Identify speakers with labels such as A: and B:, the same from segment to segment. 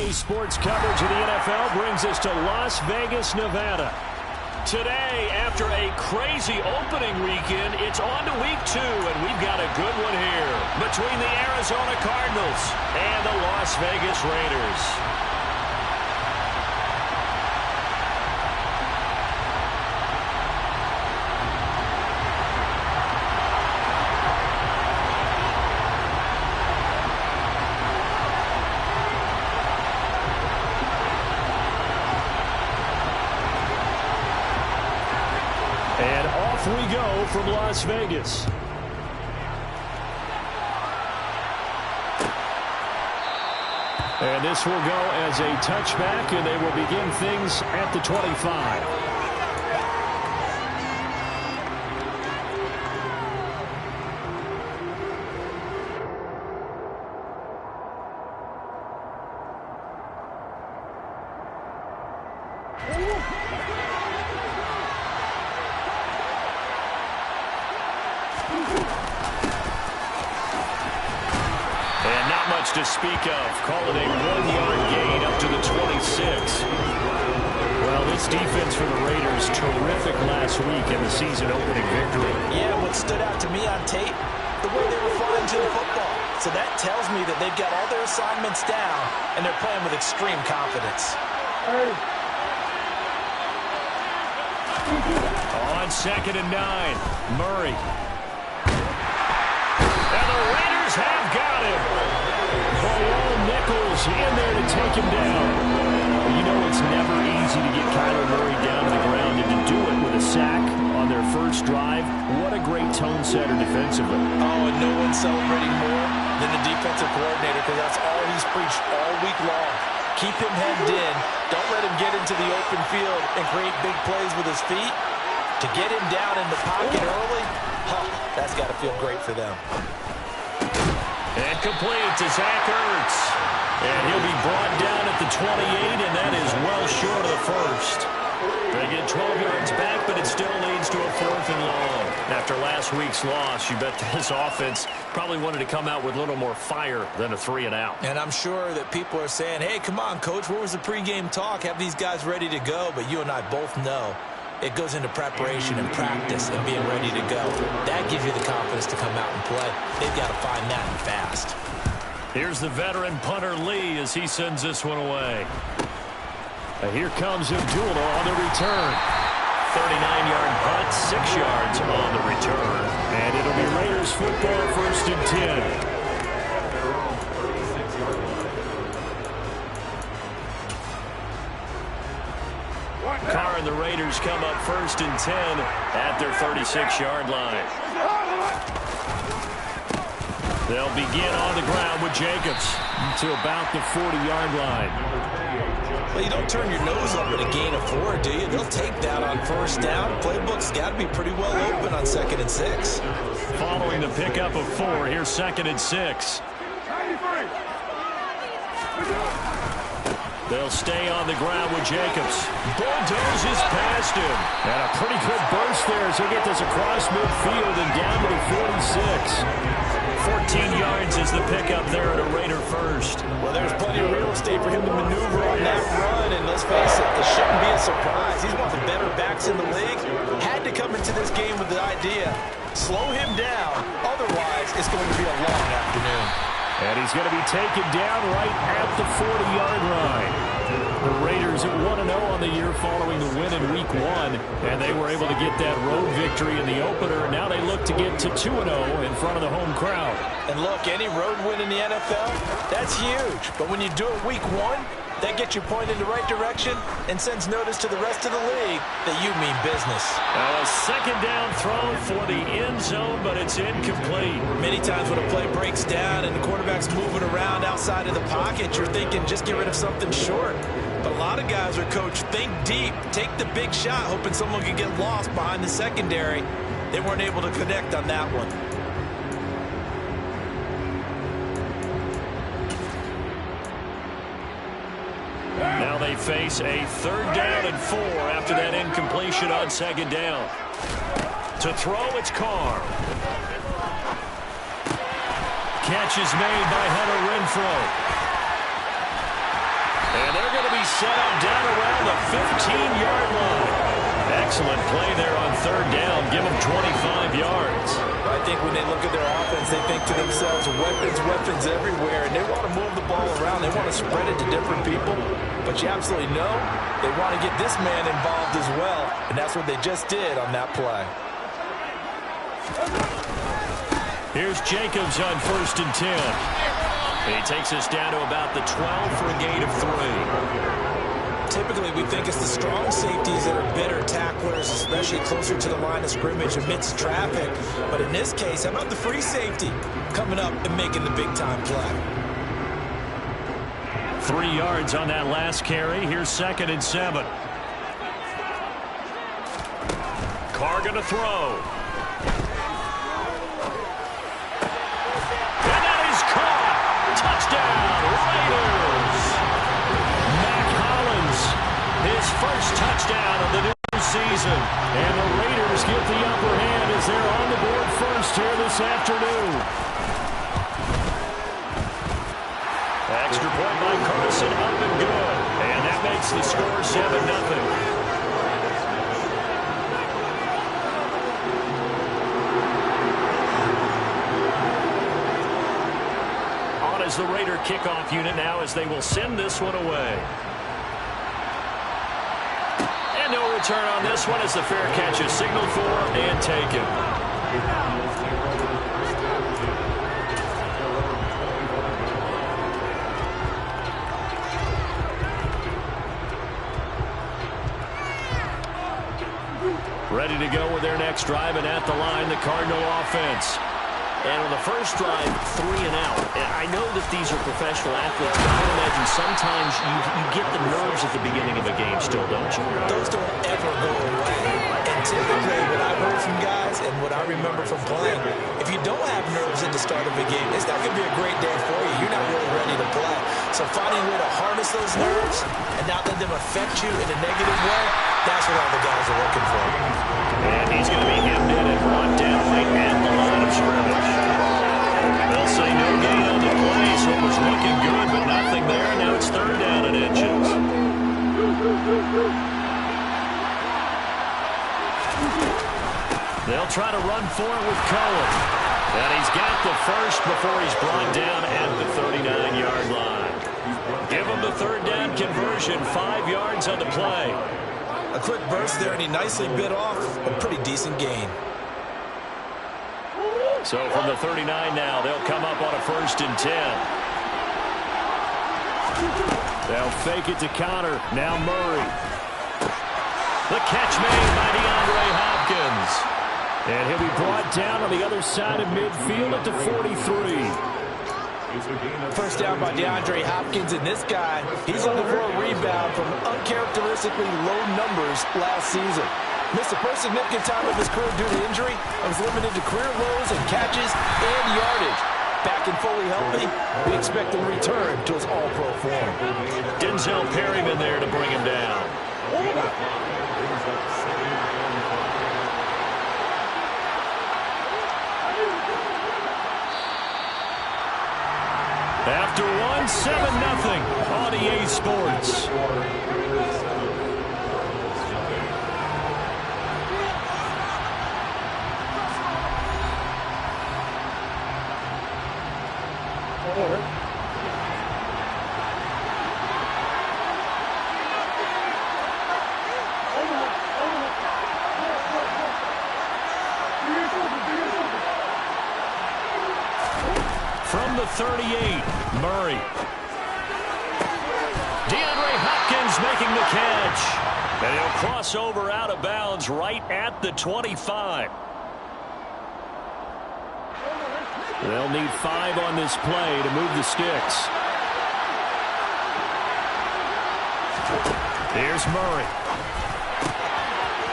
A: Daily sports coverage of the NFL brings us to Las Vegas, Nevada. Today, after a crazy opening weekend, it's on to week 2, and we've got a good one here between the Arizona Cardinals and the Las Vegas Raiders. And off we go from Las Vegas. And this will go as a touchback, and they will begin things at the 25. To speak of, call it a 1-yard gain up to the 26. Well, this defense for the Raiders, terrific last week in the season-opening victory.
B: Yeah, what stood out to me on tape, the way they were flying to the football. So that tells me that they've got all their assignments down, and they're playing with extreme confidence.
A: On 2nd and 9, Murray. And the Raiders have got him. Nichols in there to take him down. You know it's never easy to get Kyler Murray down to the ground, and to do it with a sack on their first drive, what a great tone setter defensively.
B: Oh, and no one's celebrating more than the defensive coordinator, because that's all he's preached all week long. Keep him hemmed in. Don't let him get into the open field and create big plays with his feet. To get him down in the pocket early, that's got to feel great for them.
A: And complete to Zach Ertz. And he'll be brought down at the 28, and that is well short of the first. They get 12 yards back, but it still leads to a 4th and long. After last week's loss, you bet this offense probably wanted to come out with a little more fire than a 3-and-out.
B: And I'm sure that people are saying, hey, come on, Coach, where was the pregame talk? Have these guys ready to go? But you and I both know it goes into preparation and practice and being ready to go. That gives you the confidence to come out and play. They've got to find that and fast.
A: Here's the veteran punter Lee as he sends this one away. Here comes Abdullah on the return. 39-yard punt, 6 yards on the return. And it'll be Raiders football, 1st and 10. Carr and the Raiders come up 1st and 10 at their 36-yard line. They'll begin on the ground with Jacobs to about the 40-yard line.
B: Well, you don't turn your nose up at a gain of 4, do you? They'll take that on 1st down. Playbook's got to be pretty well open on 2nd and 6.
A: Following the pickup of 4, here's 2nd and 6. They'll stay on the ground with Jacobs. Bulldozes past him. And a pretty good burst there as he gets this across midfield and down to the 46. 14 yards is the pickup there at a Raider first.
B: Well, there's plenty of real estate for him to maneuver on that run. And let's face it, it shouldn't be a surprise. He's one of the better backs in the league. Had to come into this game with the idea, slow him down. Otherwise, it's going to be a long afternoon.
A: And he's going to be taken down right at the 40-yard line. The Raiders at 1-0 on the year following the win in Week 1. And they were able to get that road victory in the opener. And now they look to get to 2-0 in front of the home crowd.
B: And look, any road win in the NFL, that's huge. But when you do it Week 1, that gets you pointed in the right direction and sends notice to the rest of the league that you mean business.
A: A 2nd down throw for the end zone, but it's incomplete.
B: Many times when a play breaks down and the quarterback's moving around outside of the pocket, you're thinking just get rid of something short. But a lot of guys are coached, think deep, take the big shot, hoping someone can get lost behind the secondary. They weren't able to connect on that one.
A: Now they face a 3rd down and 4 after that incompletion on 2nd down. To throw, it's Carr. Catch is made by Hunter Renfrow. And they're going to be set up down around the 15-yard line. Excellent play there on third down. Give them 25 yards.
B: I think when they look at their offense, they think to themselves, weapons everywhere, and they want to move the ball around. They want to spread it to different people. But you absolutely know they want to get this man involved as well, and that's what they just did on that play.
A: Here's Jacobs on 1st and 10. He takes us down to about the 12 for a gain of 3.
B: Typically, we think it's the strong safeties that are better tacklers, especially closer to the line of scrimmage amidst traffic. But in this case, how about the free safety coming up and making the big-time play?
A: 3 yards on that last carry. Here's 2nd and 7. Carr going to throw. And that is caught. Touchdown, Raiders. Mac Hollins, his first touchdown of the new season. And the Raiders get the upper hand as they're on the board first here this afternoon. Extra point by Carson, up and good. And that makes the score 7-0. On as the Raider kickoff unit now as they will send this one away. And no return on this one as the fair catch is signaled for and taken. Ready to go with their next drive, and at the line, the Cardinal offense. And on the first drive, 3 and out. And I know that these are professional athletes, but I imagine sometimes you get the nerves at the beginning of a game still, don't you?
B: Those don't ever go away. And typically, what I've heard from guys and what I remember from playing, if you don't have nerves at the start of a game, it's not going to be a great day for you. You're not really ready to play. So finding a way to harness those nerves and not let them affect you in a negative way, that's what all the guys are looking for.
A: And he's going to be hemmed in and brought down right at the line of scrimmage. They'll say no gain on the play, so it was looking good, but nothing there. Now it's 3rd down and inches. They'll try to run for it with Cohen. And he's got the first before he's brought down at the 39-yard line. Give him the 3rd down conversion, 5 yards on the play.
B: A quick burst there, and he nicely bit off a pretty decent gain.
A: So from the 39 now, they'll come up on a 1st and 10. They'll fake it to Connor. Now Murray. The catch made by DeAndre Hopkins. And he'll be brought down on the other side of midfield at the 43.
B: First down by DeAndre Hopkins, and this guy, he's looking for a rebound from uncharacteristically low numbers last season. Missed the first significant time of his career due to injury and was limited to career lows in catches and yardage. Back and fully healthy, we expect him to return to his all-pro form.
A: Denzel Perryman there to bring him down. After one, 7-0 on EA Sports. From the 38, Murray. DeAndre Hopkins making the catch. And he'll cross over out of bounds right at the 25. They'll need 5 on this play to move the sticks. Here's Murray.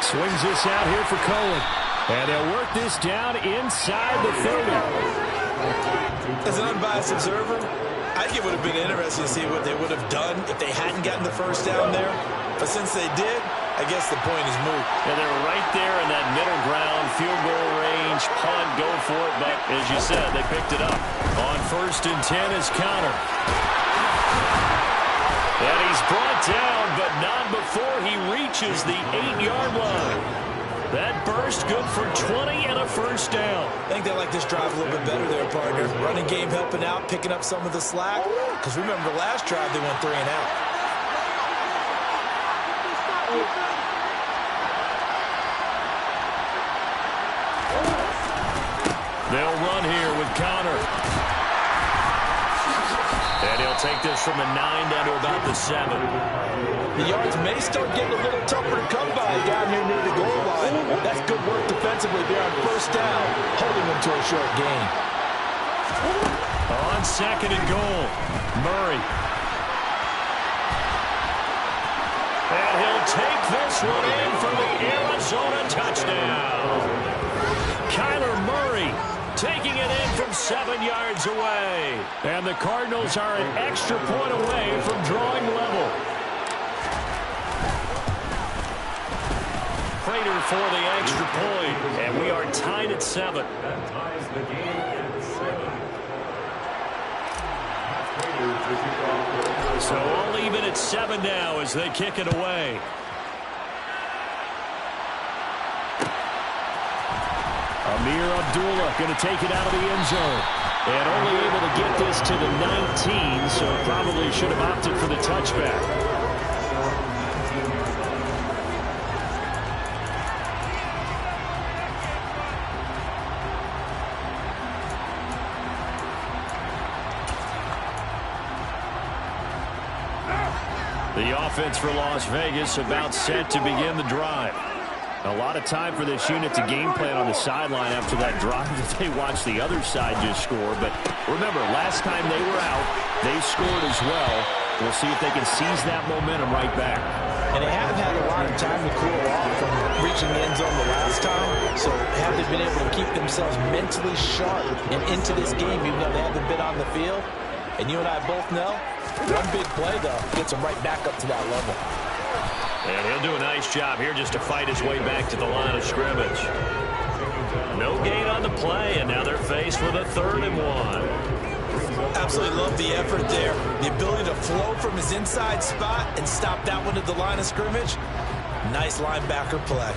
A: Swings this out here for Cohen. And they'll work this down inside the 30.
B: As an unbiased observer, I think it would have been interesting to see what they would have done if they hadn't gotten the first down there. But since they did, I guess the point is moot.
A: And they're right there in that middle ground, field goal range, punt, go for it. But as you said, they picked it up. On 1st and 10 is Connor. And he's brought down, but not before he reaches the 8-yard line. That burst good for 20 and a first down.
B: I think they like this drive a little bit better there, partner. Running game helping out, picking up some of the slack. Because remember, the last drive they went 3 and out.
A: They'll run here with Connor. And he'll take this from the 9 down to about the 7.
B: The yards may start getting a little tougher to come by down here near the goal line. That's good work defensively there on first down, holding them to a short gain.
A: On 2nd and goal, Murray. And he'll take this one in for the Arizona touchdown. Kyler Murray taking it in from 7 yards away. And the Cardinals are an extra point away from drawing level. Prater for the extra point, and we are tied at 7.
C: That ties the game at 7.
A: So all even at 7 now as they kick it away. Amir Abdullah going to take it out of the end zone. And only able to get this to the 19, so probably should have opted for the touchback. The offense for Las Vegas about set to begin the drive. A lot of time for this unit to game plan on the sideline after that drive that they watched the other side just score. But remember, last time they were out, they scored as well. We'll see if they can seize that momentum right back.
B: And they haven't had a lot of time to cool off from reaching the end zone the last time. So have they been able to keep themselves mentally sharp and into this game even though they haven't been on the field? And you and I both know, one big play, though, gets him right back up to that level.
A: And he'll do a nice job here just to fight his way back to the line of scrimmage. No gain on the play, and now they're faced with a 3rd and 1.
B: Absolutely love the effort there. The ability to flow from his inside spot and stop that one at the line of scrimmage. Nice linebacker play.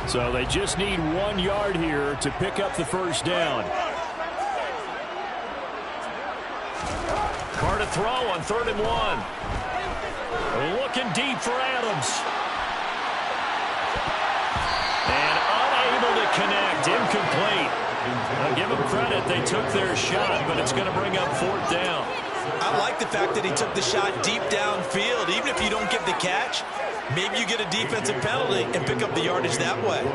A: So they just need 1 yard here to pick up the first down. Carr to throw on 3rd and 1. Looking deep for Adams. And unable to connect. Incomplete. I'll give them credit. They took their shot, but it's going to bring up 4th down.
B: I like the fact that he took the shot deep downfield. Even if you don't get the catch, maybe you get a defensive penalty and pick up the yardage that way.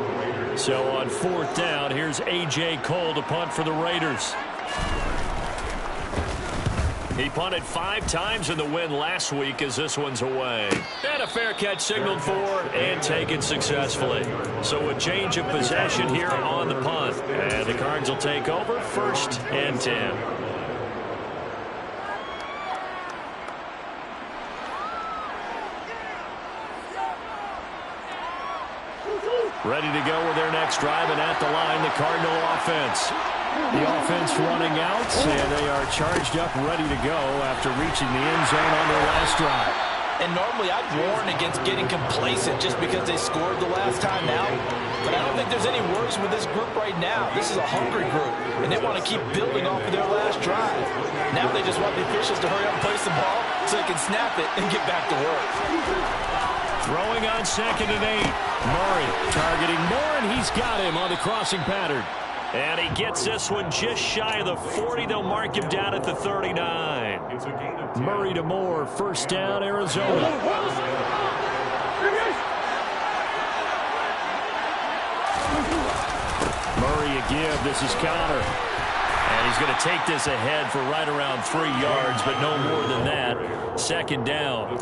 A: So on 4th down, here's A.J. Cole to punt for the Raiders. He punted 5 times in the win last week as this one's away. And a fair catch signaled for and taken successfully. So a change of possession here on the punt. And the Cards will take over 1st and 10. Ready to go with their next drive, and at the line, the Cardinal offense. The offense running out, and they are charged up, ready to go after reaching the end zone on their last drive.
B: And normally I'd warn against getting complacent just because they scored the last time out. But I don't think there's any worries with this group right now. This is a hungry group, and they want to keep building off of their last drive. Now they just want the officials to hurry up and place the ball so they can snap it and get back to work.
A: Throwing on 2nd and 8. Murray targeting Moore, and he's got him on the crossing pattern. And he gets this one just shy of the 40. They'll mark him down at the 39. Murray to Moore. First down, Arizona. Murray a give. This is Connor. And he's going to take this ahead for right around 3 yards, but no more than that. 2nd down.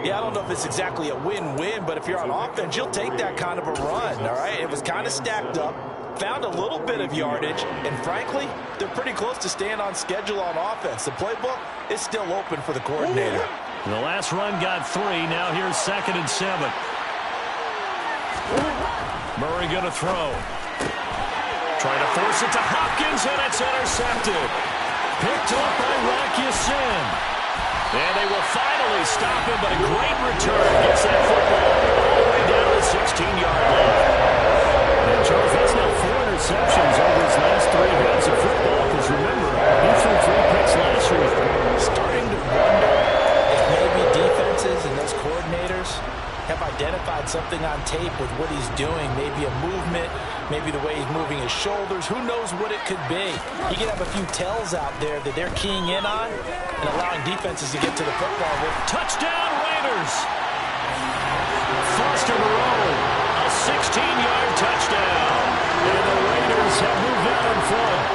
B: Yeah, I don't know if it's exactly a win-win, but if you're on offense, you'll take that kind of a run, all right? It was kind of stacked up, found a little bit of yardage, and frankly, they're pretty close to staying on schedule on offense. The playbook is still open for the coordinator.
A: The last run got 3. Now here's 2nd and 7. Murray going to throw. Trying to force it to Hopkins, and it's intercepted. Picked up by Rock-Ya-Sin. And they will finally stop him, but a great return. Gets that football all the way down to the 16-yard line. And Charles, that's now 4 interceptions over his last 3 games of football. Because remember, he threw 3 picks last week.
B: Starting to wonder if maybe defenses and those coordinators have identified something on tape with what he's doing. Maybe a movement, maybe the way he's moving his shoulders. Who knows what it could be? You can have a few tells out there that they're keying in on and allowing defenses to get to the football with.
A: Touchdown, Raiders! Foster Moreau, a 16-yard touchdown. And the Raiders have moved out in front.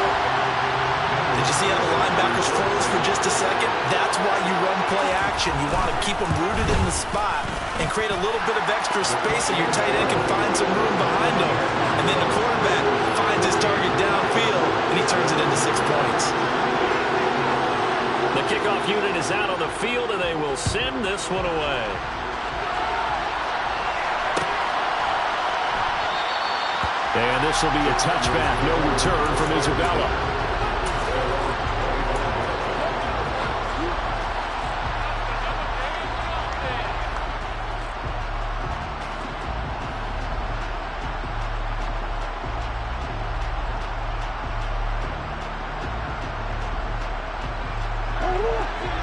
B: Did you see how the linebackers froze for just a second? That's why you run play action. You want to keep them rooted in the spot and create a little bit of extra space so your tight end can find some room behind him. And then the quarterback finds his target downfield, and he turns it into 6 points.
A: The kickoff unit is out on the field, and they will send this one away. And this will be a touchback. No return from Isabella.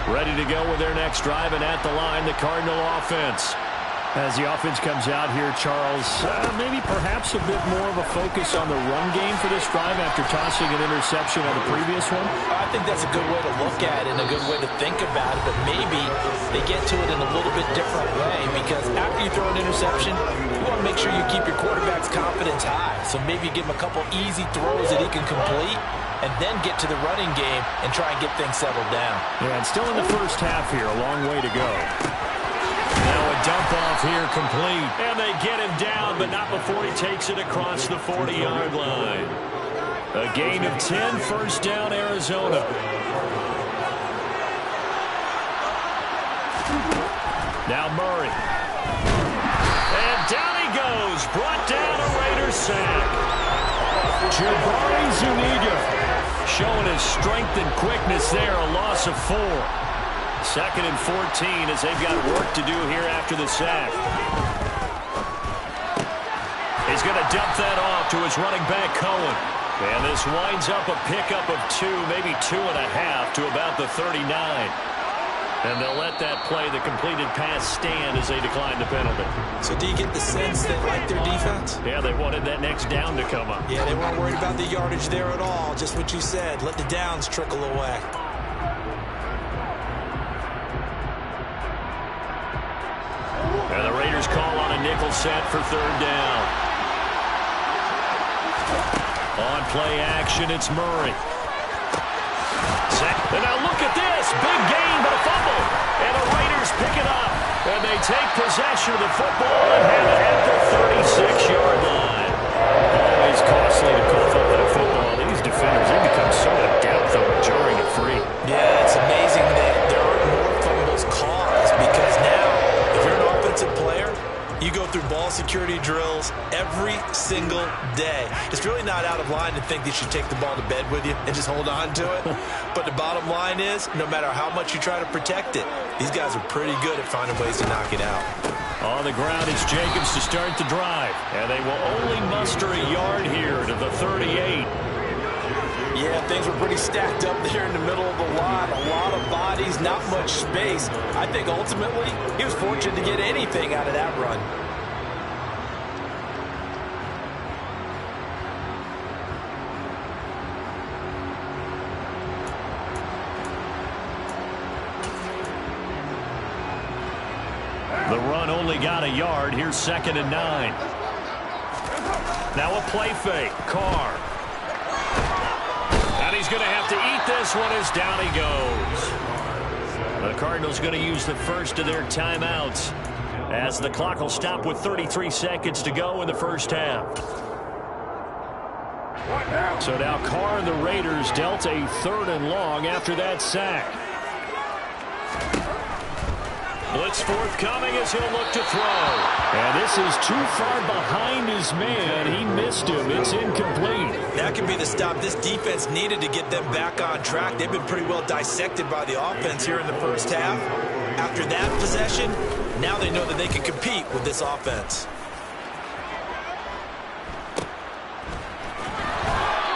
A: Ready to go with their next drive, and at the line, the Cardinal offense. As the offense comes out here, Charles, maybe perhaps a bit more of a focus on the run game for this drive after tossing an interception on the previous one?
B: I think that's a good way to look at it and a good way to think about it, but maybe they get to it in a little bit different way because after you throw an interception, you want to make sure you keep your quarterback's confidence high. So maybe you give him a couple easy throws that he can complete and then get to the running game and try and get things settled down.
A: Yeah, and still in the first half here, a long way to go. Now a dump off here complete. And they get him down, but not before he takes it across the 40-yard line. A gain of 10, first down, Arizona. Now Murray. And down he goes. Brought down a Raiders sack. Jabari Zuniga showing his strength and quickness there. A loss of 4. 2nd and 14 as they've got work to do here after the sack. He's going to dump that off to his running back, Cohen. And this winds up a pickup of 2, maybe 2.5 to about the 39. And they'll let that play, the completed pass, stand as they decline the penalty.
B: So do you get the sense they like their defense?
A: Yeah, they wanted that next down to come up.
B: Yeah, they weren't worried about the yardage there at all. Just what you said. Let the downs trickle away.
A: And the Raiders call on a nickel set for 3rd down. On play action, it's Murray. And now look at this. Big gain, but a fumble. And the Raiders pick it up. And they take possession of the football and have it at the 36-yard line. Always costly to cough up at a football. These defenders, they become so adept on jarring it free.
B: Yeah, it's amazing that there aren't more fumbles caused because now, if you're an offensive player, you go through ball security drills every single day. It's really not out of line to think that you should take the ball to bed with you and just hold on to it. But the bottom line is, no matter how much you try to protect it, these guys are pretty good at finding ways to knock it out.
A: On the ground, it's Jacobs to start the drive. And they will only muster a yard here to the 38.
B: Yeah, things were pretty stacked up there in the middle of the line. A lot of bodies, not much space. I think ultimately he was fortunate to get anything out of that run.
A: The run only got a yard. Here's 2nd and 9. Now a play fake. Carr. And he's going to have to eat this one as down he goes. The Cardinals going to use the first of their timeouts as the clock will stop with 33 seconds to go in the first half. So now Carr and the Raiders dealt a 3rd and long after that sack. Blitz forthcoming as he'll look to throw. And this is too far behind his man. He missed him. It's incomplete.
B: That could be the stop this defense needed to get them back on track. They've been pretty well dissected by the offense here in the first half. After that possession, now they know that they can compete with this offense.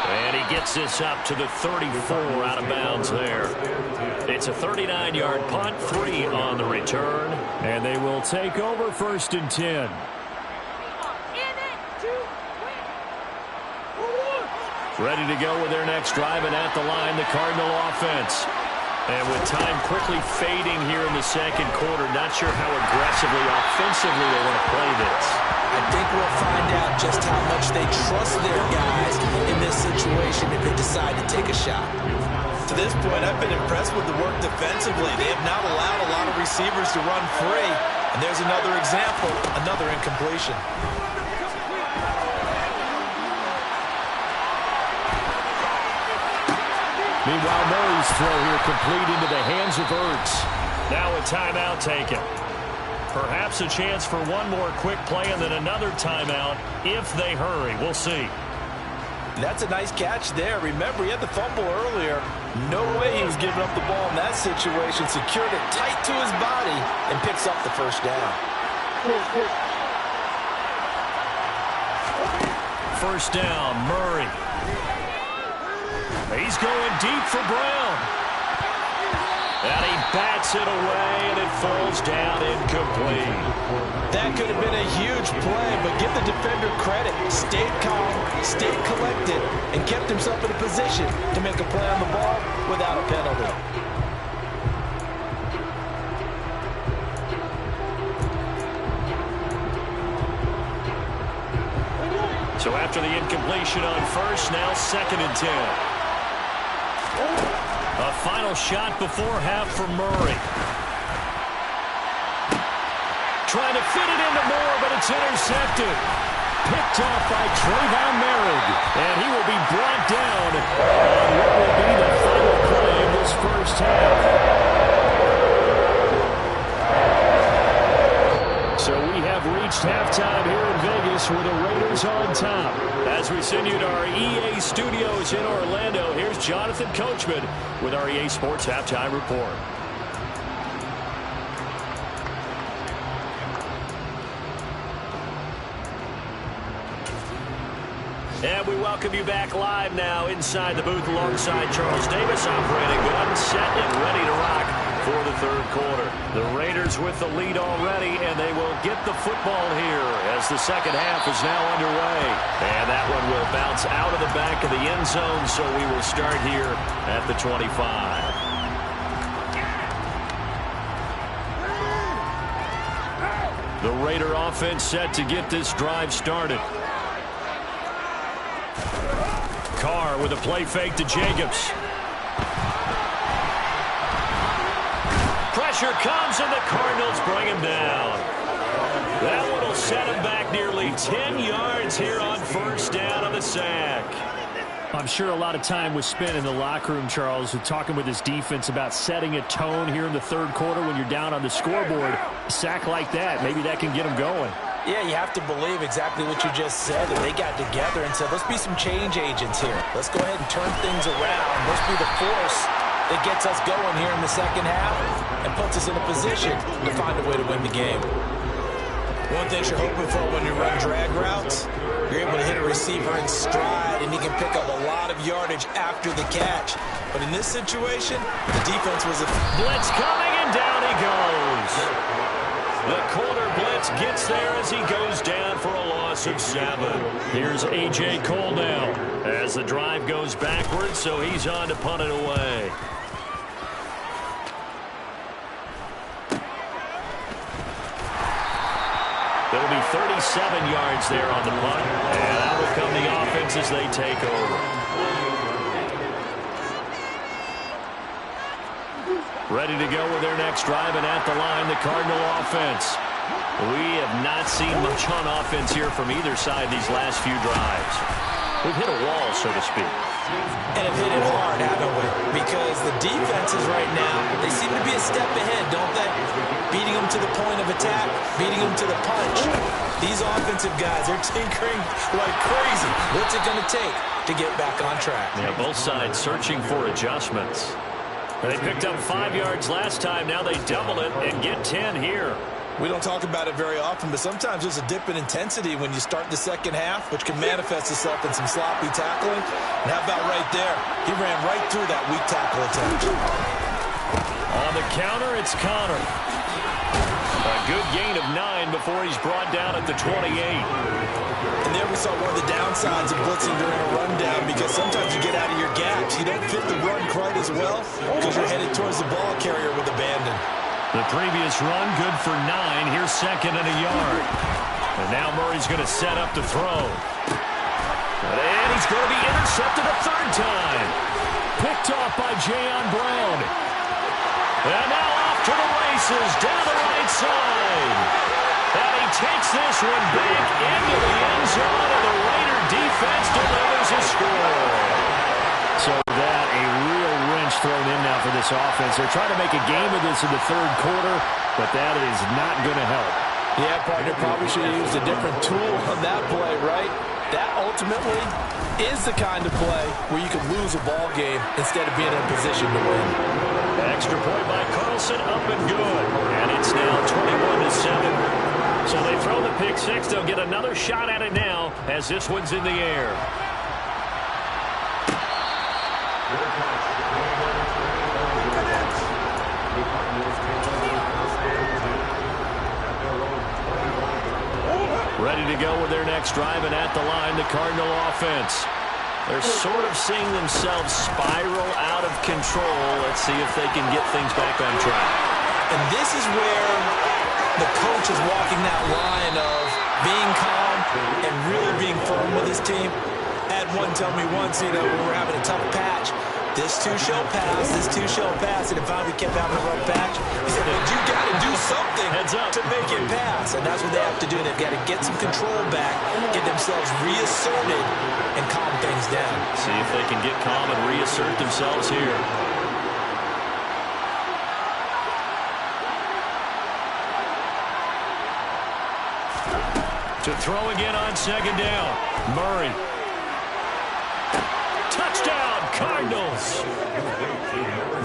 A: And he gets this up to the 34 out of bounds there. It's a 39-yard punt, 3 on the return, and they will take over 1st and 10. Ready to go with their next drive, and at the line, the Cardinal offense. And with time quickly fading here in the second quarter, not sure how aggressively, offensively they want to play this.
B: I think we'll find out just how much they trust their guys in this situation if they decide to take a shot. To this point, I've been impressed with the work defensively. They have not allowed a lot of receivers to run free. And there's another example, another incompletion.
A: Meanwhile, Murray's throw here complete into the hands of Ertz. Now a timeout taken. Perhaps a chance for one more quick play and then another timeout if they hurry. We'll see.
B: That's a nice catch there. Remember, he had the fumble earlier. No way he was giving up the ball in that situation. Secured it tight to his body and picks up the first down.
A: First down, Murray. He's going deep for Brown. And he bats it away, and it falls down incomplete.
B: That could have been a huge play, but give the defender credit. Stayed calm, stayed collected, and kept himself in a position to make a play on the ball without a penalty.
A: So after the incompletion on first, now 2nd and 10. A final shot before half for Murray. Trying to fit it into Moore, but it's intercepted. Picked off by Trayvon Merrick. And he will be brought down on what will be the final play of this first half. So we have reached halftime here in Vegas with the Raiders on top. As we send you to our EA studios in Orlando, here's Jonathan Coachman with our EA Sports Halftime Report. And we welcome you back live now inside the booth alongside Charles Davis, operating gun, set and ready to rock for the third quarter. The Raiders with the lead already, and they will get the football here as the second half is now underway. And that one will bounce out of the back of the end zone, so we will start here at the 25. The Raider offense set to get this drive started. Carr with a play fake to Jacobs. Pressure comes, and the Cardinals bring him down. That one will set him back nearly 10 yards here on first down on the sack. I'm sure a lot of time was spent in the locker room, Charles, with talking with his defense about setting a tone here in the third quarter when you're down on the scoreboard. A sack like that, maybe that can get him going.
B: Yeah, you have to believe exactly what you just said, that they got together and said, let's be some change agents here. Let's go ahead and turn things around. Let's be the force that gets us going here in the second half and puts us in a position to find a way to win the game. One thing you're hoping for when you run drag routes, you're able to hit a receiver in stride and he can pick up a lot of yardage after the catch. But in this situation, the defense was a
A: blitz coming, and down he goes. The corner blitz gets there as he goes down for a loss of 7. Here's A.J. Cole now as the drive goes backwards, so he's on to punt it away. It'll be 37 yards there on the punt, and out will come the offense as they take over. Ready to go with their next drive, and at the line, the Cardinal offense. We have not seen much on offense here from either side these last few drives. We've hit a wall, so to speak.
B: And have hit it hard, haven't we? Because the defenses right now, they seem to be a step ahead, don't they? Beating them to the point of attack, beating them to the punch. These offensive guys, they're tinkering like crazy. What's it going to take to get back on track?
A: Yeah, both sides searching for adjustments. They picked up 5 yards last time. Now they double it and get 10 here.
B: We don't talk about it very often, but sometimes there's a dip in intensity when you start the second half, which can manifest itself in some sloppy tackling. And how about right there? He ran right through that weak tackle attempt.
A: On the counter, it's Connor. A good gain of 9 before he's brought down at the 28.
B: And there we saw one of the downsides of blitzing during a rundown, because sometimes you get out of your gaps. You don't fit the run quite as well because you're headed towards the ball carrier with abandon.
A: The previous run, good for 9. Here's 2nd and a yard. And now Murray's going to set up to throw. And he's going to be intercepted a 3rd time. Picked off by Jayon Brown. And now off to the races down the right side. And he takes this one back into the end zone, and the Raider defense delivers a score. So that a real wrench thrown in now for this offense. They're trying to make a game of this in the 3rd quarter, but that is not going to help.
B: Yeah, partner, probably should have used a different tool on that play, right? That ultimately is the kind of play where you can lose a ball game instead of being in a position to win.
A: Extra point by Carlson, up and good. And it's now 21-7. So they throw the pick 6. They'll get another shot at it now as this one's in the air. Ready to go with their next drive, and at the line, the Cardinal offense. They're sort of seeing themselves spiral out of control. Let's see if they can get things back on track.
B: And this is where the coach is walking that line of being calm and really being firm with his team. Had one tell me once, when we were having a tough patch, this too shall pass, this too shall pass, and if I kept having a rough patch, he said, but you got to do something to make it pass, and that's what they have to do. They've got to get some control back, get themselves reasserted, and calm things down.
A: See if they can get calm and reassert themselves here. To throw again on 2nd down, Murray. Touchdown, Cardinals.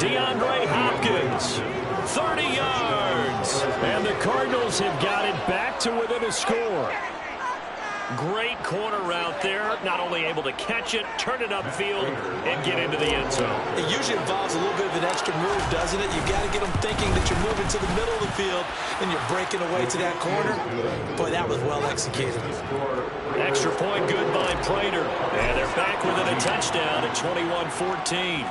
A: DeAndre Hopkins, 30 yards. And the Cardinals have got it back to within a score. Great corner route there. Not only able to catch it, turn it upfield, and get into the end zone.
B: It usually involves a little bit of an extra move, doesn't it? You've got to get them thinking that you're moving to the middle of the field and you're breaking away to that corner. Boy, that was well executed.
A: Extra point good by Prater. And they're back within a touchdown at 21-14.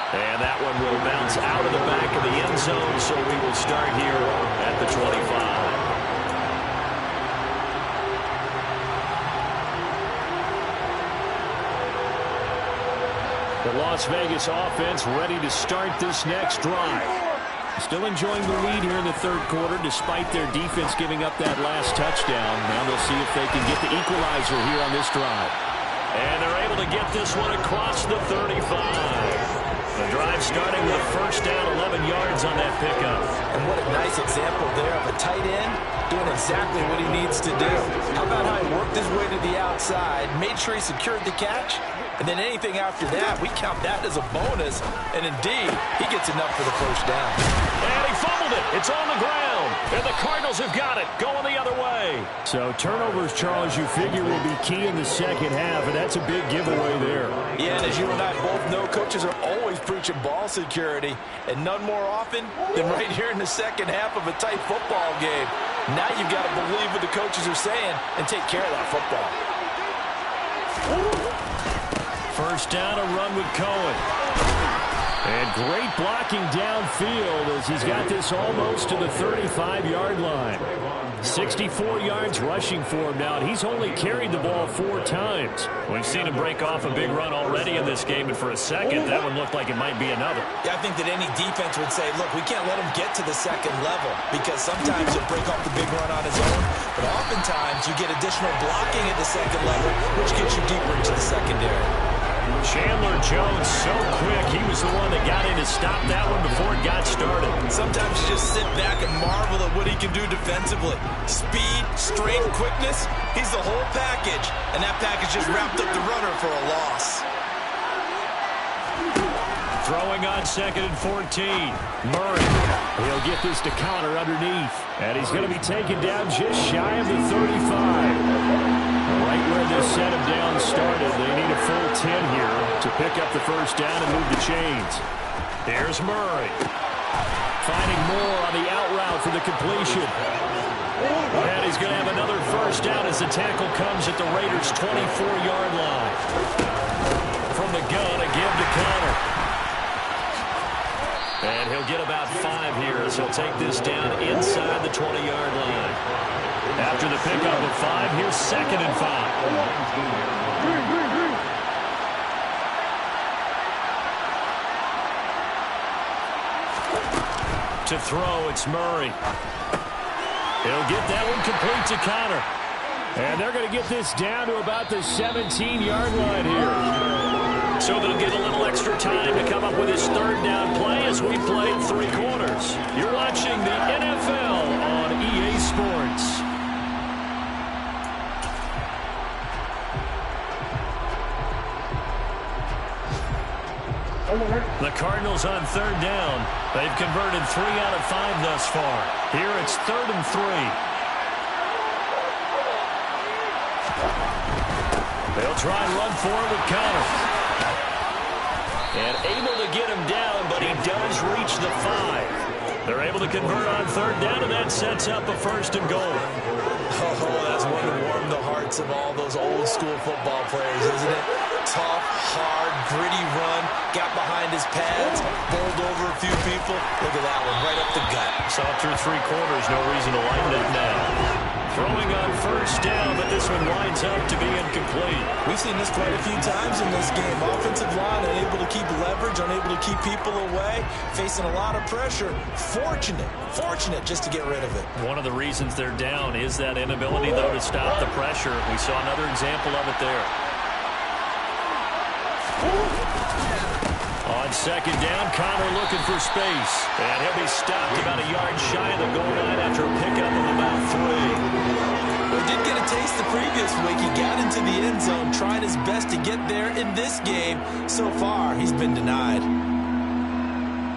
A: And that one will bounce out of the back of the end zone, so we will start here at the 25. The Las Vegas offense ready to start this next drive. Still enjoying the lead here in the 3rd quarter, despite their defense giving up that last touchdown. Now they'll see if they can get the equalizer here on this drive. And they're able to get this one across the 35. The drive starting with a 1st down, 11 yards on that pickup.
B: And what a nice example there of a tight end doing exactly what he needs to do. How about how he worked his way to the outside, made sure he secured the catch, and then anything after that, we count that as a bonus. And indeed, he gets enough for the 1st down.
A: And he fumbled it. It's on the ground. And the Cardinals have got it, going the other way. So turnovers, Charles, you figure will be key in the 2nd half, and that's a big giveaway there.
B: Yeah, and as you and I both know, coaches are always preaching ball security, and none more often than right here in the 2nd half of a tight football game. Now you've got to believe what the coaches are saying and take care of that football.
A: 1st down, a run with Cohen. And great blocking downfield as he's got this almost to the 35-yard line. 64 yards rushing for him now, and he's only carried the ball 4 times. We've seen him break off a big run already in this game, and for a second, that one looked like it might be another.
B: Yeah, I think that any defense would say, look, we can't let him get to the second level because sometimes he'll break off the big run on his own, but oftentimes you get additional blocking at the second level, which gets you deeper into the secondary.
A: Chandler Jones, so quick. He was the one that got in to stop that one before it got started.
B: Sometimes you just sit back and marvel at what he can do defensively. Speed, strength, quickness, he's the whole package. And that package just wrapped up the runner for a loss.
A: Throwing on 2nd and 14. Murray. He'll get this to Connor underneath. And he's going to be taken down just shy of the 35. Right where this set him down started, they need a full 10 here to pick up the first down and move the chains. Here's Murray. Finding Moore on the out route for the completion. And he's going to have another first down as the tackle comes at the Raiders' 24-yard line. From the gun, a give to Connor. And he'll get about 5 here as he'll take this down inside the 20-yard line. After the pickup of 5, here's 2nd and 5. To throw, it's Murray. He'll get that one complete to Connor. And they're going to get this down to about the 17-yard line here. So they'll get a little extra time to come up with his 3rd down play as we play 3 quarters. You're watching the NFL on EA Sports. The Cardinals on 3rd down. They've converted 3 out of 5 thus far. Here it's 3rd and 3. They'll try and run forward with Connor. And able to get him down, but he does reach the 5. They're able to convert on 3rd down, and that sets up a 1st and goal.
B: Oh, that's one to warm the hearts of all those old-school football players, isn't it? Tough, hard, gritty run, got behind his pads, bowled over a few people. Look at that one, right up the gut.
A: Saw through 3 quarters, no reason to lighten it now. Throwing on 1st down, but this one winds up to be incomplete.
B: We've seen this quite a few times in this game. Offensive line unable to keep leverage, unable to keep people away, facing a lot of pressure. Fortunate just to get rid of it. One of the reasons they're down is that inability, though, to stop the pressure. We saw another example of it there. On 2nd down, Connor looking for space. And he'll be stopped about a yard shy of the goal line after a pickup of about 3. He did get a taste the previous week. He got into the end zone, trying his best to get there in this game. So far, he's been denied.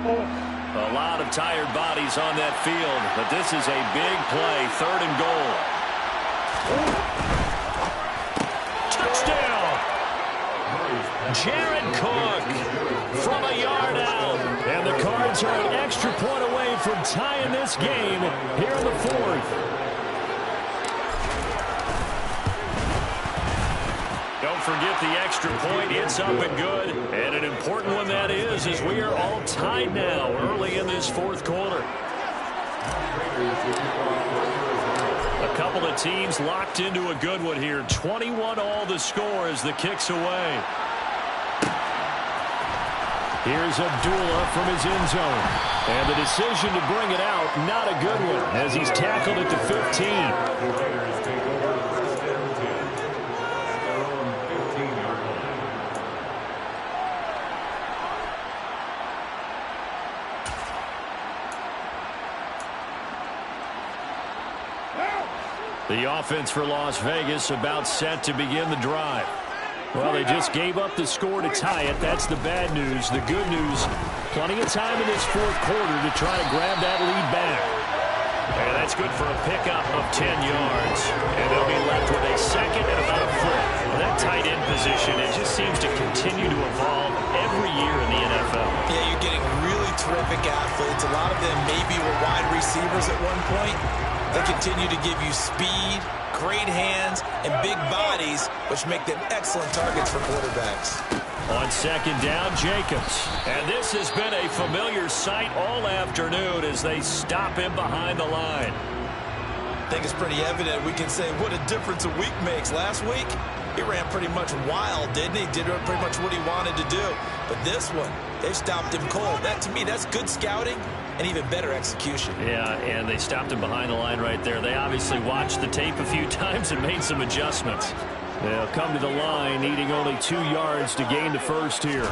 B: A lot of tired bodies on that field, but this is a big play, 3rd and goal. Touchdown! Jared Cook from a yard out. And the Cards are an extra point away from tying this game here in the 4th. Don't forget the extra point. It's up and good. And an important one that is, as we are all tied now early in this 4th quarter. A couple of teams locked into a good one here. 21-all the score as the kick's away. Here's Abdullah from his end zone. And the decision to bring it out, not a good one, as he's tackled at the 15. The offense for Las Vegas about set to begin the drive. Well, they just gave up the score to tie it. That's the bad news. The good news, plenty of time in this 4th quarter to try to grab that lead back. And that's good for a pickup of 10 yards. And they'll be left with a 2nd and about a foot. Well, that tight end position, it just seems to continue to evolve every year in the NFL. Yeah, you're getting really terrific athletes. A lot of them maybe were wide receivers at one point. They continue to give you speed, great hands, and big bodies, which make them excellent targets for quarterbacks.
A: On second down, Jacobs. And this has been a familiar sight all afternoon as they stop him behind the line.
B: I think it's pretty evident. We can say what a difference a week makes. Last week, he ran pretty much wild, didn't he? Did pretty much what he wanted to do. But this one, they stopped him cold. That, to me, that's good scouting and even better execution.
A: Yeah, and they stopped him behind the line right there. They obviously watched the tape a few times and made some adjustments. They'll come to the line, needing only 2 yards to gain the first here.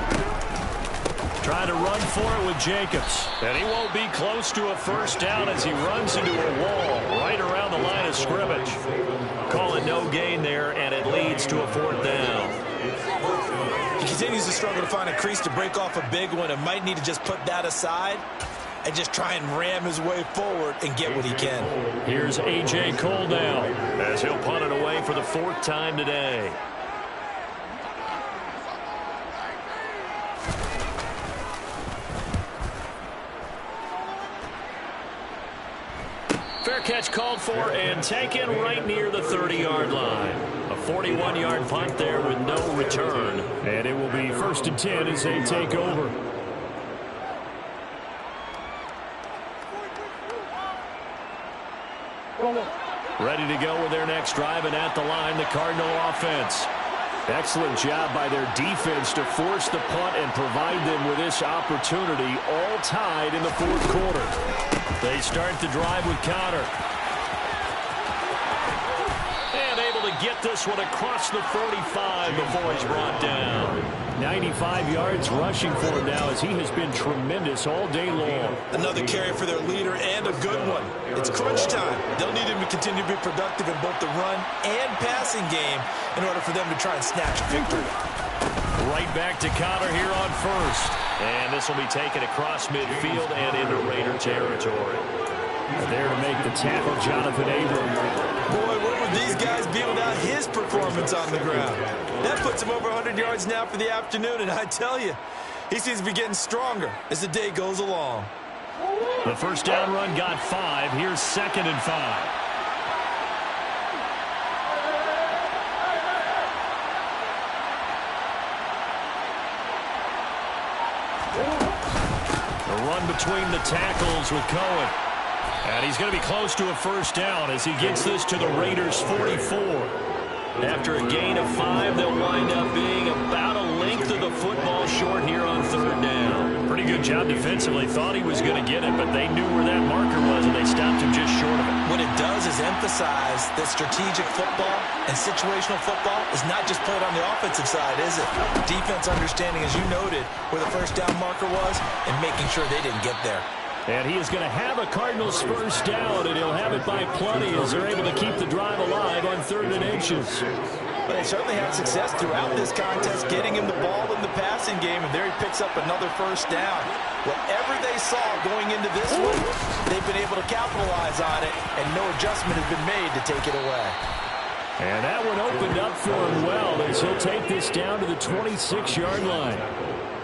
A: Trying to run for it with Jacobs. And he won't be close to a first down as he runs into a wall right around the line of scrimmage. Call it no gain there, and it leads to a 4th down.
B: He continues to struggle to find a crease to break off a big one and might need to just put that aside and just try and ram his way forward and get what he can.
A: Here's A.J. Cole now as he'll punt it away for the 4th time today. Fair catch called for and taken right near the 30-yard line. A 41-yard punt there with no return. And it will be 1st and 10 as they take over. Ready to go with their next drive, and at the line, the Cardinal offense. Excellent job by their defense to force the punt and provide them with this opportunity, all tied in the 4th quarter. They start the drive with Connor. And able to get this one across the 45 before he's brought down. 95 yards rushing for him now as he has been tremendous all day long.
B: Another carry for their leader and a good one. It's crunch time. They'll need him to continue to be productive in both the run and passing game in order for them to try and snatch a victory.
A: Right back to Connor here on 1st. And this will be taken across midfield and into Raider territory. There to make the tackle, Jonathan Abram.
B: Boy, what would these guys be without his performance on the ground? That puts him over 100 yards now for the afternoon, and I tell you, he seems to be getting stronger as the day goes along.
A: The first down run got 5. Here's 2nd and 5. The run between the tackles with Cohen. And he's going to be close to a first down as he gets this to the Raiders' 44. After a gain of 5, they'll wind up being about a length of the football short here on 3rd down. Pretty good job defensively. Thought he was going to get it, but they knew where that marker was, and they stopped him just short of it.
B: What it does is emphasize that strategic football and situational football is not just played on the offensive side, is it? Defense understanding, as you noted, where the first down marker was and making sure they didn't get there.
A: And he is going to have a Cardinals first down, and he'll have it by plenty as they're able to keep the drive alive on 3rd and inches.
B: But they certainly had success throughout this contest, getting him the ball in the passing game, and there he picks up another first down. Whatever they saw going into this one, they've been able to capitalize on it, and no adjustment has been made to take it away.
A: And that one opened up for him well as he'll take this down to the 26-yard line.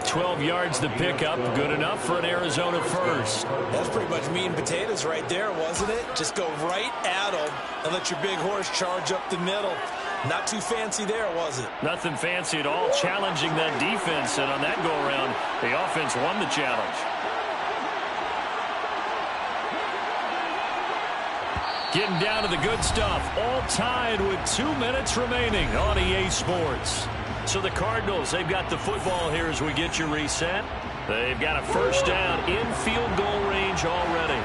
A: 12 yards to pick up, good enough for an Arizona first.
B: That's pretty much meat and potatoes right there, wasn't it? Just go right at them and let your big horse charge up the middle. Not too fancy there, was it?
A: Nothing fancy at all, challenging that defense, and on that go-around, the offense won the challenge. Getting down to the good stuff, all tied with 2 minutes remaining on EA Sports. So the Cardinals, they've got the football here as we get you reset. They've got a first down in field goal range already.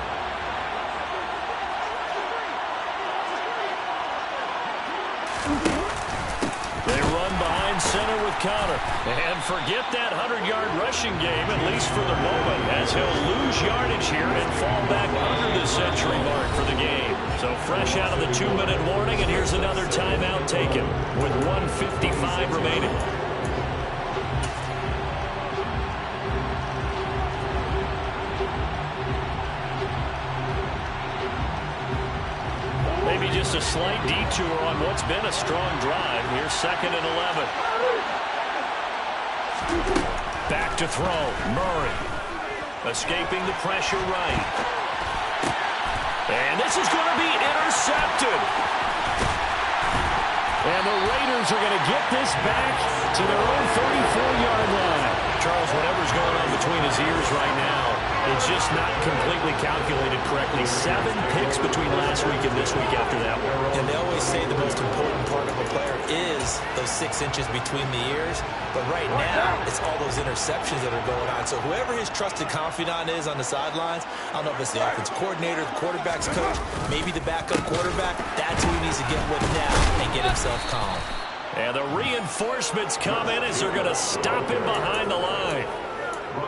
A: They run behind center with Connor. And forget that 100-yard rushing game, at least for the moment, as he'll lose yardage here and fall back under the century mark for the game. So fresh out of the 2-minute warning, and here's another timeout taken with 1:55 remaining. Maybe just a slight detour on what's been a strong drive. Here's 2nd and 11. Back to throw. Murray escaping the pressure right. And this is going to be intercepted. And the Raiders are going to get this back to their own 34-yard line. Charles, whatever's going on between his ears right now, it's just not completely calculated correctly. 7 picks between last week and this week after that one.
B: And they always say the most important part of a player is those 6 inches between the ears. But right now, it's all those interceptions that are going on. So whoever his trusted confidant is on the sidelines, I don't know if it's the offense coordinator, the quarterback's coach, maybe the backup quarterback, that's who he needs to get with now and get himself calm.
A: And the reinforcements come in as they're going to stop him behind the line.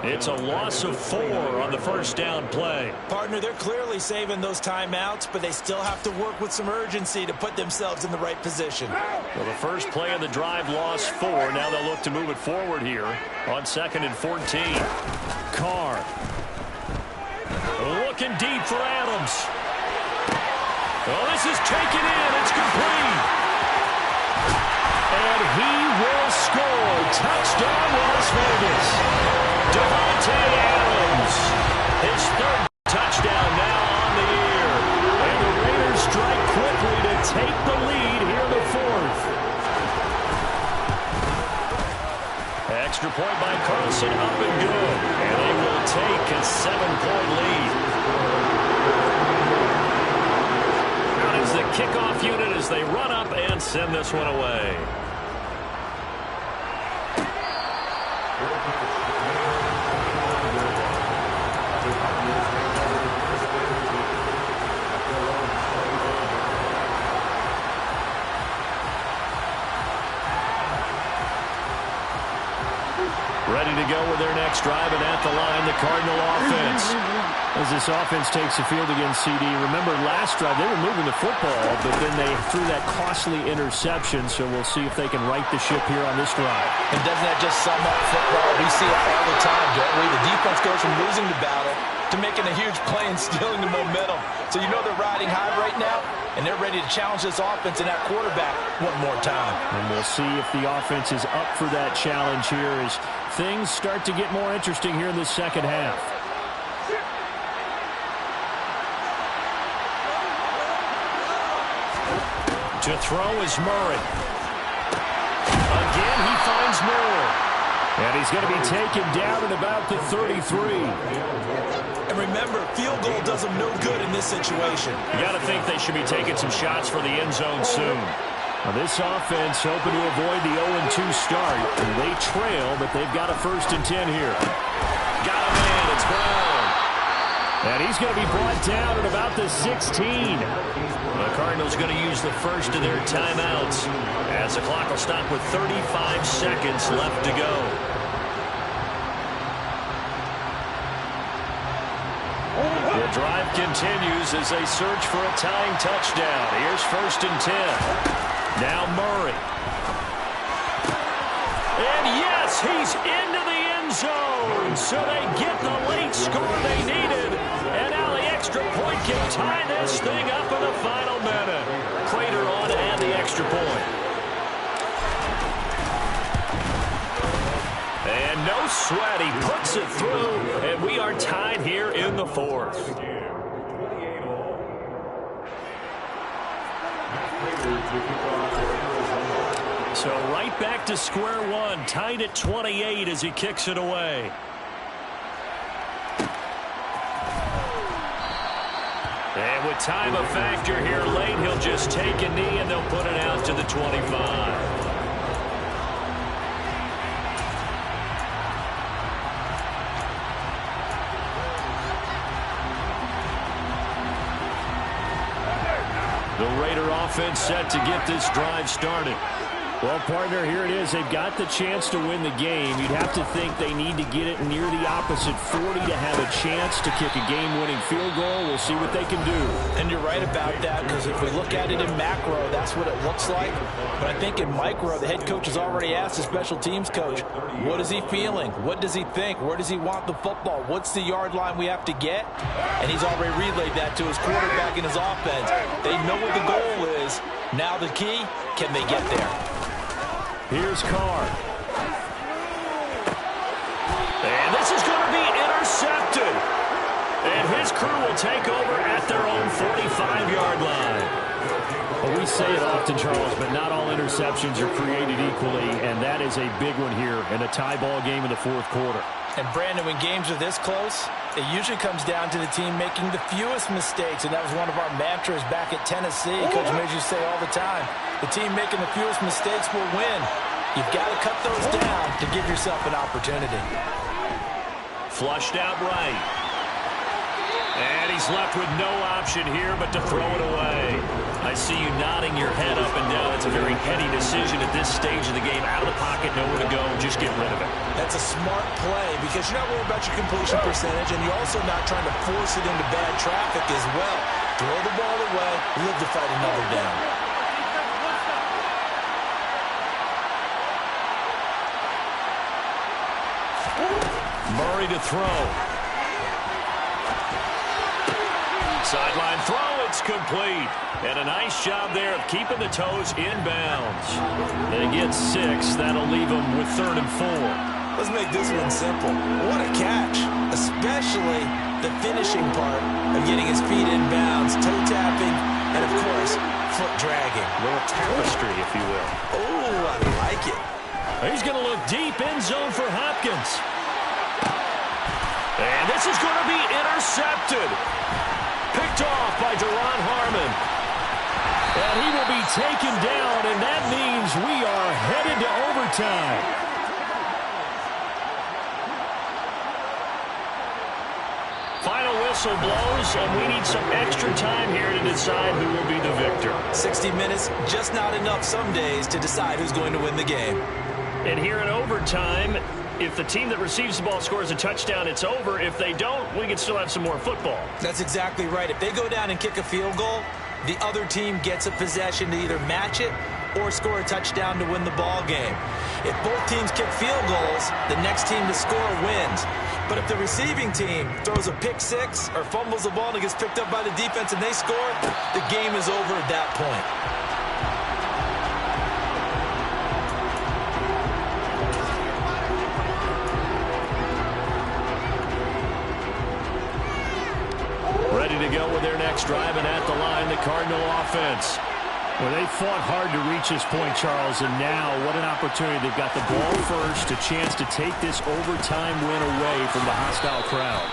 A: It's a loss of 4 on the first down play.
B: Partner, they're clearly saving those timeouts, but they still have to work with some urgency to put themselves in the right position.
A: Well, the first play of the drive lost 4. Now they'll look to move it forward here on 2nd and 14. Carr. Looking deep for Adams. Oh, this is taken in. It's complete. And he will score. Touchdown, Las Vegas. Devontae Adams. His 3rd touchdown now on the year. And the Raiders strike quickly to take the lead here in the 4th. Extra point by Carlson, up and good. And they will take a 7-point lead. Out is the kickoff unit as they run up and send this one away. Ready to go with their next drive, and at the line, the Cardinal offense. As this offense takes the field against CD, remember last drive they were moving the football, but then they threw that costly interception, so we'll see if they can right the ship here on this drive.
B: And doesn't that just sum up football? We see it all the time, don't we? The defense goes from losing the battle to making a huge play and stealing the momentum. So you know they're riding high right now, and they're ready to challenge this offense and that quarterback one more time.
A: And we'll see if the offense is up for that challenge here as things start to get more interesting here in the second half. To throw is Murray. Again, he finds Moore. And he's going to be taken down at about the 33.
B: And remember, field goal does them no good in this situation.
A: You got to think they should be taking some shots for the end zone soon. Now this offense hoping to avoid the 0-2 start. And they trail, but they've got a 1st and 10 here. Got him in. It's Brown. And he's going to be brought down at about the 16. The Cardinals going to use the first of their timeouts as the clock will stop with 35 seconds left to go. The drive continues as they search for a tying touchdown. Here's 1st and 10. Now Murray. And yes, he's into the end zone. So they get the late score they needed. And now the extra point can tie this thing up in the final minute. Crater on to add the extra point. And no sweat. He puts it through. And we are tied here in the 4th. So right back to square one, tied at 28 as he kicks it away. And with time a factor here late, he'll just take a knee and they'll put it out to the 25. The Raider offense set to get this drive started. Well, partner, here it is. They've got the chance to win the game. You'd have to think they need to get it near the opposite 40 to have a chance to kick a game-winning field goal. We'll see what they can do.
B: And you're right about that, because if we look at it in macro, that's what it looks like. But I think in micro, the head coach has already asked the special teams coach, what is he feeling? What does he think? Where does he want the football? What's the yard line we have to get? And he's already relayed that to his quarterback and his offense. They know what the goal is. Now the key, can they get there?
A: Here's Carr. And this is going to be intercepted. And his crew will take over at their own 45-yard line. Well, we say it often, Charles, but not all interceptions are created equally, and that is a big one here in a tie ball game in the fourth quarter.
B: And, Brandon, when games are this close, it usually comes down to the team making the fewest mistakes, and that was one of our mantras back at Tennessee. Coach Major say all the time, the team making the fewest mistakes will win. You've got to cut those down to give yourself an opportunity.
A: Flushed out right. And he's left with no option here but to throw it away. I see you nodding your head up and down. It's a very heady decision at this stage of the game. Out of the pocket, nowhere to go. Just get rid of it.
B: That's a smart play because you're not worried about your completion percentage, and you're also not trying to force it into bad traffic as well. Throw the ball away, live to fight another down.
A: Murray to throw. Sideline throw, it's complete. And a nice job there of keeping the toes inbounds. They get 6. That'll leave them with 3rd and 4.
B: Let's make this one simple. What a catch, especially the finishing part of getting his feet in bounds, toe tapping, and, of course, foot dragging.
A: A little tapestry, if you will.
B: Oh, I like it.
A: He's going to look deep end zone for Hopkins. And this is going to be intercepted. Picked off by Deron Harmon. And he will be taken down, and that means we are headed to overtime. Final whistle blows, and we need some extra time here to decide who will be the victor.
B: 60 minutes, just not enough some days to decide who's going to win the game.
A: And here in overtime, if the team that receives the ball scores a touchdown, it's over. If they don't, we can still have some more football.
B: That's exactly right. If they go down and kick a field goal, the other team gets a possession to either match it or score a touchdown to win the ball game. If both teams kick field goals, the next team to score wins. But if the receiving team throws a pick six or fumbles the ball and it gets picked up by the defense and they score, the game is over at that point.
A: Ready to go with their next drive, and at the line, the Cardinal offense. Well, they fought hard to reach this point, Charles, and now what an opportunity. They've got the ball first, a chance to take this overtime win away from the hostile crowd.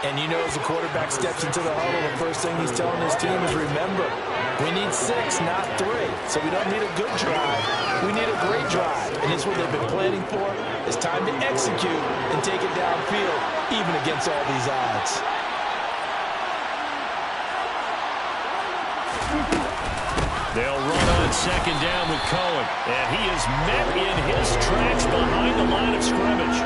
B: And you know, as the quarterback steps into the huddle, the first thing he's telling his team is, remember, we need 6, not 3. So we don't need a good drive. We need a great drive. And it's what they've been planning for. It's time to execute and take it downfield, even against all these odds.
A: They'll run on second down with Cohen. And he is met in his tracks behind the line of scrimmage.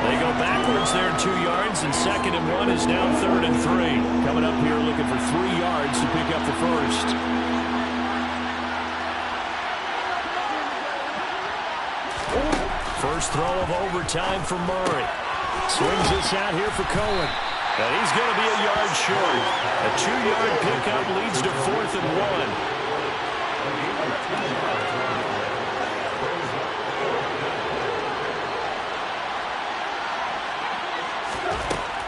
A: They go backwards there 2 yards, and 2nd and 1 is now 3rd and 3. Coming up here looking for 3 yards to pick up the first. First throw of overtime for Murray. Swings this out here for Cohen. And he's going to be a yard short. A 2-yard pickup leads to 4th and 1.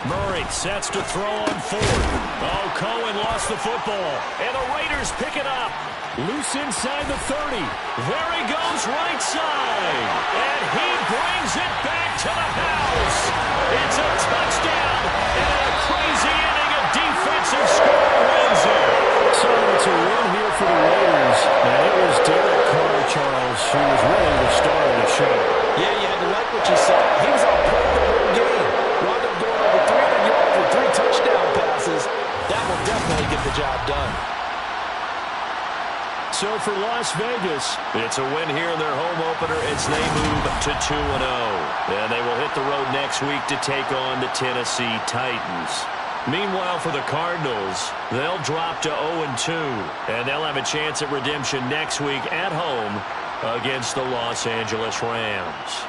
A: Murray sets to throw on 4th. Oh, Cohen lost the football. And the Raiders pick it up. Loose inside the 30. There he goes, right side. And he brings it back to the house. It's a touchdown. And a crazy inning, a defensive score wins it. So it's a win here for the Raiders. And it was Derek Carr, Charles, who was really the star of the show.
B: Yeah, you had to like what you saw. He was on point the whole game. Wound up going over 300 yards with 3 touchdown passes. That will definitely get the job done.
A: So for Las Vegas, it's a win here in their home opener as they move to 2-0. And they will hit the road next week to take on the Tennessee Titans. Meanwhile, for the Cardinals, they'll drop to 0-2. And they'll have a chance at redemption next week at home against the Los Angeles Rams.